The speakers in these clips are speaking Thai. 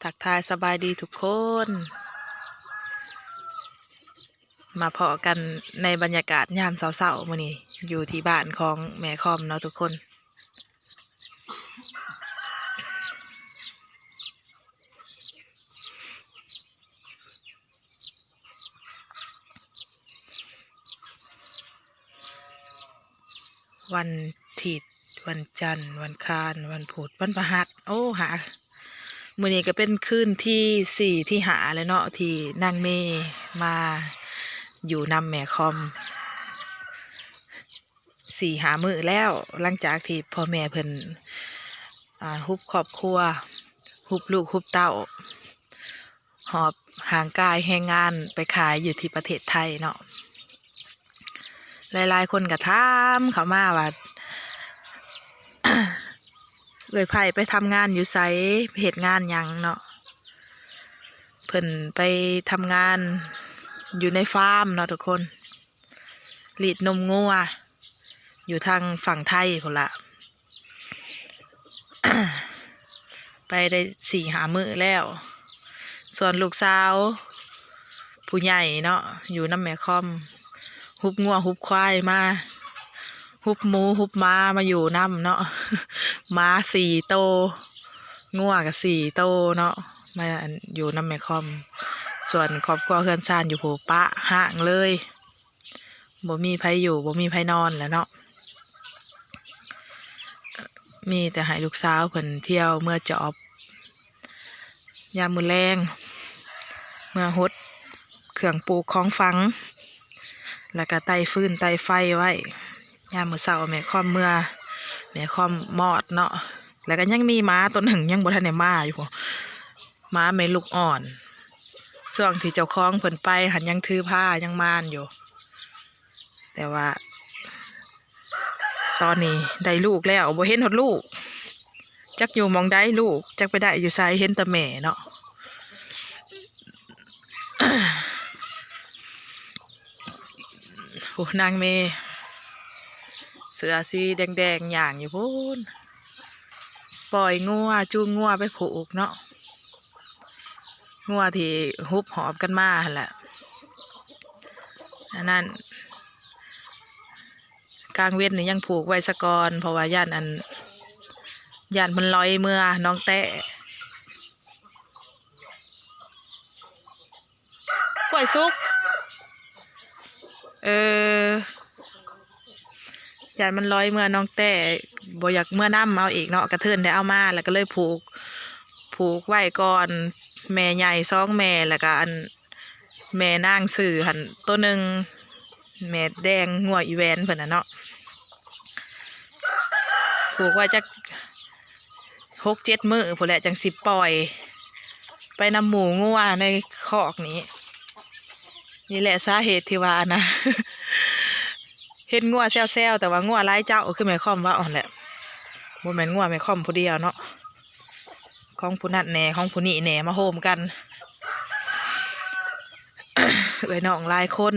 ทักทายสบายดีทุกคน มาเพาะกันในบรรยากาศยามเช้าๆมื้อนี้อยู่ที่บ้านของแม่คอมเนาะทุกคน วันอาทิตย์วันจันทร์วันอังคารวันพุธวันพฤหัสมื้อนี้ก็เป็นคืนที่ที่หาแล้วเนาะที่นางเมมาอยู่นำแม่คอมหามื้อแล้วหลังจากที่พ่อแม่เพิ่นฮุบครอบครัวฮุบลูกฮุบเต้าหอบห่างกายแรงงานไปขายอยู่ที่ประเทศไทยเนาะหลายๆคนก็ถามเขามาว่า เอ้ยไผไปทำงานอยู่ไสเฮ็ดงานหยังเนาะเพิ่นไปทำงานอยู่ในฟาร์มเนาะทุกคนรีดนมงัวอยู่ทางฝั่งไทยพุ่นละ ไปได้หามื้อแล้ว ส่วนลูกสาวผู้ใหญ่เนาะอยู่นำแม่คอมฮุบงัวฮุบควายมาฮุบหมูฮุบม้ามาอยู่นำเนาะ ม้า4 โตวงัวก็4 โตวเนาะมาอยู่นำแม่คอมส่วนครอบครัวเฮือนซ่านอยู่โผปะห่างเลยบ่มีไผอยู่บ่มีไผนอนแหล้วเนาะมีแต่ให้ลูกสาวเพิ่นเที่ยวเมื่อจอบยามมื้อแลงเมื่อหดเครื่องปลูกของฝังแล้วก็ไต่ฟืนไต่ไฟไว้ยามมื้อเช้าแม่คอมแม่คอมมอดเนาะแล้วก็ยังมีม้าตัวหนึ่งยังบ่ทันได้มาอยู่พุ่นม้าแม่ลูกอ่อนช่วงที่เจ้าของเพิ่นไปหันยังถือผ้ายังมานอยู่แต่ว่าตอนนี้ได้ลูกแล้วบ่เห็นฮอดลูกจักอยู่หม้องใดลูกจักไปได้อยู่ไสเห็นแต่แม่เนาะ โอ้นางเมเสือสีแดงๆอย่างอยู่พูนปล่อยงัวจูงงัวไปผูกเนาะงัวที่ฮุบหอบกันมาหั่นแหละอันนั้นกลางเว้นนี่ยังผูกไว้ซะก่อนเพราะว่าย่านมันลอยเมื่อน้องแตะกล้วยสุกย่านมันลอยเมื่อน้องแต่บ่อยากเมื่อน้ำเอาอีกเนาะกระเทินได้เอามาแล้วก็เลยผูกไว้ก่อนแม่ใหญ่2 แม่แล้วก็อันแม่นางสื่อหันตัวหนึ่งแม่แดงงัวอีแวนเพิ่นน่ะเนาะผูกไว้จัก6-7 มื้อพุ่นแหละจังสิปล่อยไปนำหมูงัวในคอกนี้นี่แหละสาเหตุที่ว่านะ เห็นงัวแซวๆแต่ว่างัวหลายเจ้าคือแม่คอมว่าอ่อนแหละบ่แม่นงัวแม่คอมผู้เดียวเนาะของผู้นั้นแหน่ของผู้นี้แหน่มาโฮมกัน เอ้ยน้องหลายคน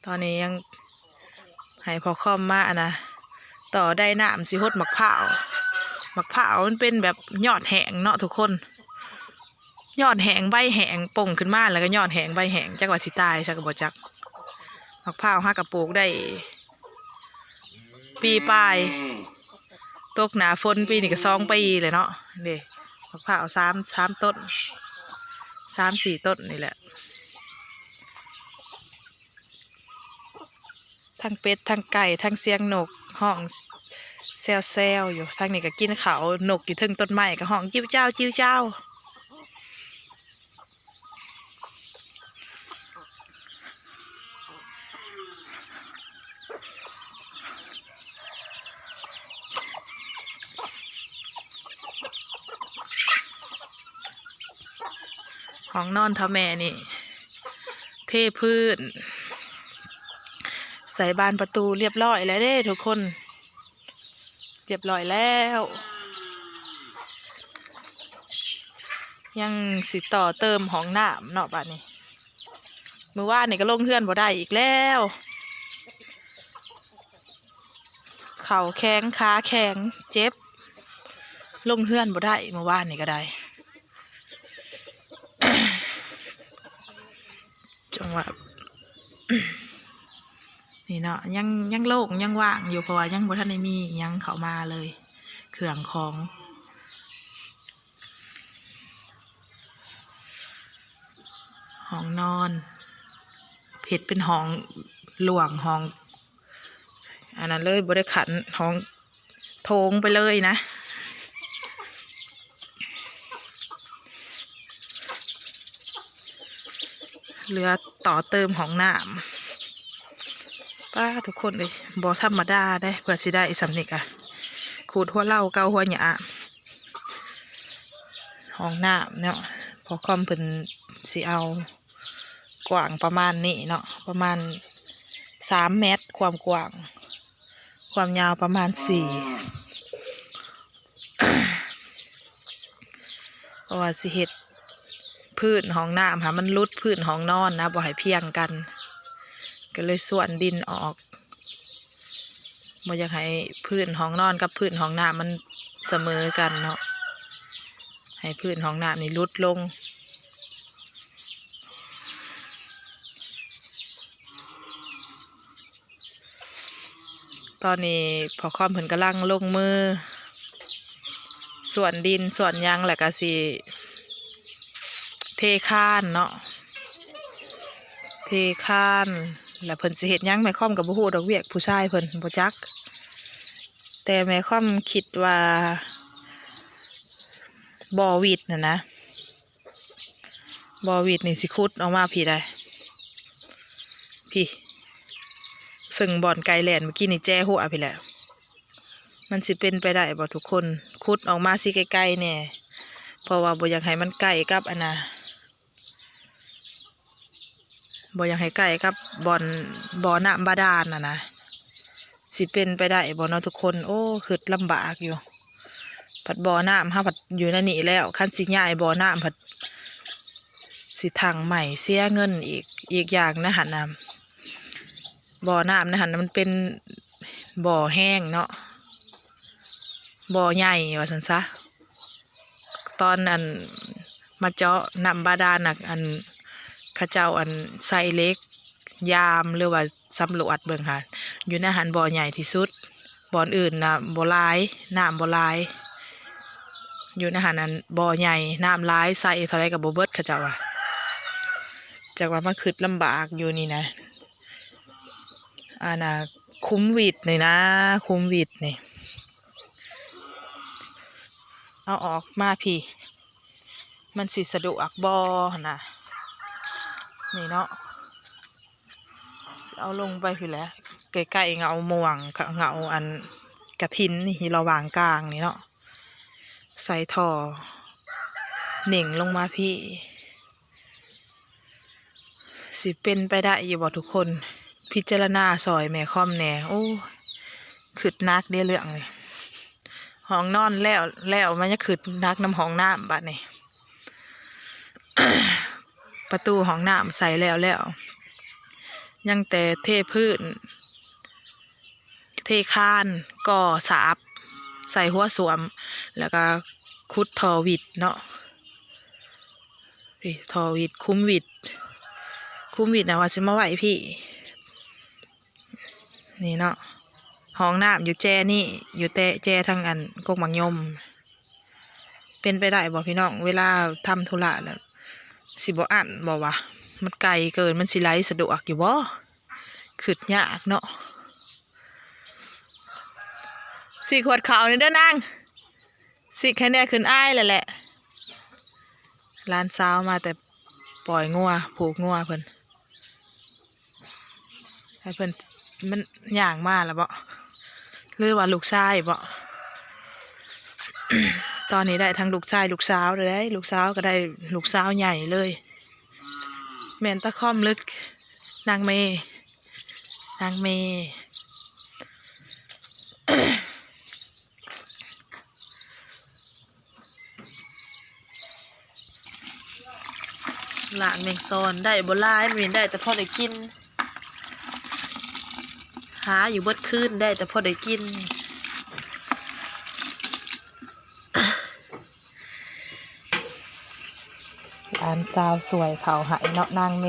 ตอนนี้ยังให้พอคอมมานะต่อได้น้ำสิฮดมะพร้าวมันเป็นแบบยอดแห้งเนาะทุกคนยอดแห้งใบแห้งป่งขึ้นมาแล้วก็ยอดแห้งใบแห้งจักว่าสิตายจักก็บ่จักมะพร้าว5 กระปุกได้ปีปลายตกหนาฝนปีนี้ก็2 ปีเลยเนาะเด้มะพร้าว3 ต้น3-4 ต้นนี่แหละทั้งเป็ดทั้งไก่ทั้งเสียงนกห้องแซวอยู่ทางนี้ก็กินเขานกอยู่ทึ่งต้นไม้ก็ห้องจิ้วเจ้าจิ้วเจ้าห้องนอนท่าแม่นี่เทพื้นใส่บานประตูเรียบร้อยแล้วเด้ทุกคนเรียบร้อยแล้วยังสิต่อเติมห้องน้ำเนาะบ้านนี้เมื่อวานนี่ก็ลงเฮือนบ่ได้อีกแล้ว เข่าแข็งขาแข็งเจ็บลงเฮือนบ่ได้เมื่อวานนี่ก็ได้ จังหวะ นี่เนาะยังโล่งยังว่างอยู่เพราะว่ายังบ่ทันได้มียังเข้ามาเลยเครื่องของห้องนอนเพชรเป็นห้องหลวงห้องอันนั้นเลยบ่ได้ขันห้องโถงไปเลยนะเหลือต่อเติมห้องน้ำป้าทุกคนเลยบ่ธรรมดาได้เพื่อสิได้สำนึกอะขูดหัวเล่าเกาหัวหยาห้องน้ำเนาะพอคอมเพิ่นสิเอากว้างประมาณนี้เนาะประมาณ3 เมตรความกว้างความยาวประมาณ4 เพราะว่าสิเฮ็ดพื้นห้องน้ำค่ะมันลุดพื้นห้องนอนนะบ่ให้เพียงกันก็เลยส่วนดินออกบ่อยากให้พื้นห้องนอนกับพื้นห้องน้ำมันเสมอกันเนาะให้พื้นห้องน้ำนี่ลุดลงตอนนี้พอคอมเพิ่นกำลังลงมือส่วนดินส่วนยางแล้วก็สิเทข้านเนาะเทข้านแล้วเพิ่นสิเฮ็ดหยังแม่ค่อมกับบ่ฮู้ดอกเวียกผู้ชายเพิ่นบ่จักแต่แม่ค่อมคิดว่าบ่อวิดน่ะนะบ่อวิดนี่สิขุดออกมาพี่ได้พี่ซึ่งบ่อนไก่แล่นเมื่อกี้นี่แจ้หัวพี่แหละมันสิเป็นไปได้บ่ทุกคนขุดออกมาสิไกลๆแน่เพราะว่าบ่อยากให้มันใกล้กับอันน่ะบ่อยากให้ใกล้กับบ่อน้ำบาดาลน่ะนะสิเป็นไปได้บ่เนาะทุกคนโอ้คือลำบากอยู่ผัดบ่อน้ำผัดอยู่นั่นนี่แล้วคันสิย้ายบ่อน้ำผัดสิทางใหม่เสียเงินอีกอย่างนะหันน้ำบ่อน้ำนะหันมันเป็นบ่อแห้งเนาะบ่อใหญ่ว่าสันซะตอนอันมาเจาะน้ำบาดาลน่ะอันข้าเจ้าอันใส่เล็กยามหรือว่าสำรวจเบิ่งค่ะอยู่ในหันบ่อใหญ่ที่สุดบ่อนอื่นนะบ่หลายน้ำบ่หลายอยู่ในหันอันบ่อใหญ่น้ำหลายใส่เท่าไรกับบ่เบิดข้าเจ้าว่าจากว่ามันคือลำบากอยู่นี่นะน่ะคุ้มวิดนี่นะคุ้มวิดนี่เอาออกมาพี่มันสิสะดวกบ่นะนี่เนาะเอาลงไปพี่แหละใกล้ๆเงาม่วงเงาอันกระถินนี่ระหว่างกลางนี่เนาะใส่ท่อหน่งลงมาพี่สิเป็นไปได้อยู่บ่ทุกคนพิจารณาซอยแม่ค่อมแน่โอ้ขึ้นนักเด้เรื่องเลยห้องนอนแล้วมันจะขึ้นนักน้ำห้องน้ำบัดนี่ ประตูห้องน้ำใส่แล้วยังแต่เทพื้นเทข้านก่อสาบใส่หัวสวมแล้วก็คุดทอวิดเนาะพี่ทอวิดคุ้มวิดนะว่าสิมาไหวพี่นี่เนาะห้องน้ำอยู่แจนี่อยู่แต่แจทางอันกกมังยมเป็นไปได้บ่พี่น้องเวลาทำธุระแล้วสิบ่อั้นบ่วะมันไกลเกินมันสิไหลสะดวกอยู่บ่ขึ้นยากเนาะ4 ขวดข้าวนี่เด้อนางสิแค่นี้ขึ้นอ้ายแหละร้านสาวมาแต่ปล่อยงัวผูกงัวเพิ่นให้เพิ่นมันย่างมาแล้วบ่หรือว่าลูกชายบ่ ตอนนี้ได้ทั้งลูกชายลูกสาวเลยได้ลูกสาวก็ได้ลูกสาวใหญ่เลยแม่นตะค่อมลึกนางเมหลานแมงซอนได้บ่หลายมันได้แต่พอได้กินหาอยู่เบิดคืนได้แต่พอได้กิน อันสาวสวยเขาใหายเนาะนางเม